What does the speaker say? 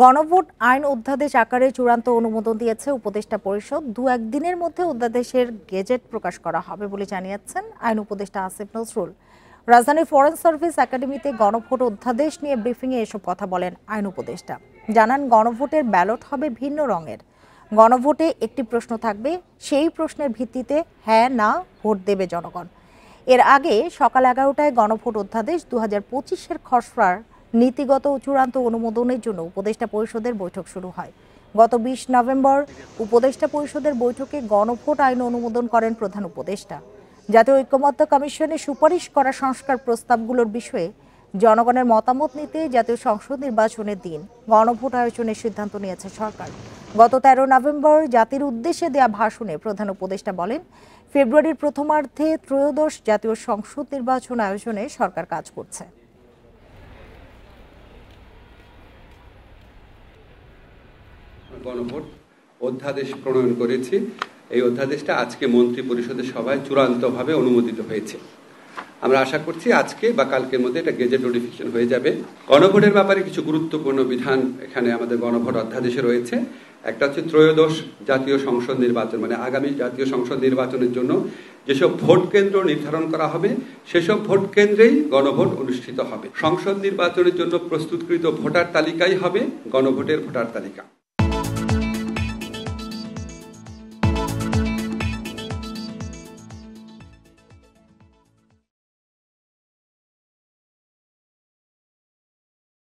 গণভোট আইন অধ্যাদেশ আকারে চূড়ান্ত অনুমোদন দিয়েছে উপদেষ্টা পরিষদ। দু-এক দিনের মধ্যে অধ্যাদেশের গেজেট প্রকাশ করা হবে বলে জানিয়েছেন আইন উপদেষ্টা আসিফ নজরুল। রাজধানীর ফরেন সার্ভিস একাডেমিতে গণভোট অধ্যাদেশ নিয়ে ব্রিফিংয়ে এসব কথা বলেন আইন উপদেষ্টা। জানান, গণভোটের ব্যালট হবে ভিন্ন রঙের। গণভোটে একটি প্রশ্ন থাকবে, সেই প্রশ্নের ভিত্তিতে হ্যাঁ না ভোট দেবে জনগণ। এর আগে সকাল 11টায় গণভোট অধ্যাদেশ 2025-এর খসড়ার নীতিগত ও চূড়ান্ত অনুমোদনের জন্য উপদেষ্টা পরিষদের বৈঠক শুরু হয়। গত 20 নভেম্বর উপদেষ্টা পরিষদের বৈঠকে গণভোট আইন অনুমোদন করেন প্রধান উপদেষ্টা। জাতীয় ঐকমত্য কমিশনের সুপারিশ করা সংস্কার প্রস্তাবগুলোর বিষয়ে জনগণের মতামত নিতে জাতীয় সংসদ নির্বাচনের দিন গণভোট আয়োজনের সিদ্ধান্ত নিয়েছে সরকার। গত 13 নভেম্বর জাতির উদ্দেশ্যে দেয়া ভাষণে প্রধান উপদেষ্টা বলেন, ফেব্রুয়ারির প্রথমার্ধে ত্রয়োদশ জাতীয় সংসদ নির্বাচন আয়োজনে সরকার কাজ করছে। গণভোট অধ্যাদেশ প্রণয়ন করেছি। এই অধ্যাদেশটা আজকে মন্ত্রী পরিষদের সভায় চূড়ান্তভাবে অনুমোদিত হয়েছে। আমরা আশা করছি আজকে বা কালকের মধ্যে এটা গেজেট নোটিফিকেশন হয়ে যাবে। গণভোটের ব্যাপারে কিছু গুরুত্বপূর্ণ বিধান এখানে আমাদের গণভোট অধ্যাদেশে রয়েছে। একটা হচ্ছে ত্রয়োদশ জাতীয় সংসদ নির্বাচন, মানে আগামী জাতীয় সংসদ নির্বাচনের জন্য যেসব ভোট কেন্দ্র নির্ধারণ করা হবে সেসব ভোট কেন্দ্রেই গণভোট অনুষ্ঠিত হবে। সংসদ নির্বাচনের জন্য প্রস্তুতকৃত ভোটার তালিকাই হবে গণভোটের ভোটার তালিকা।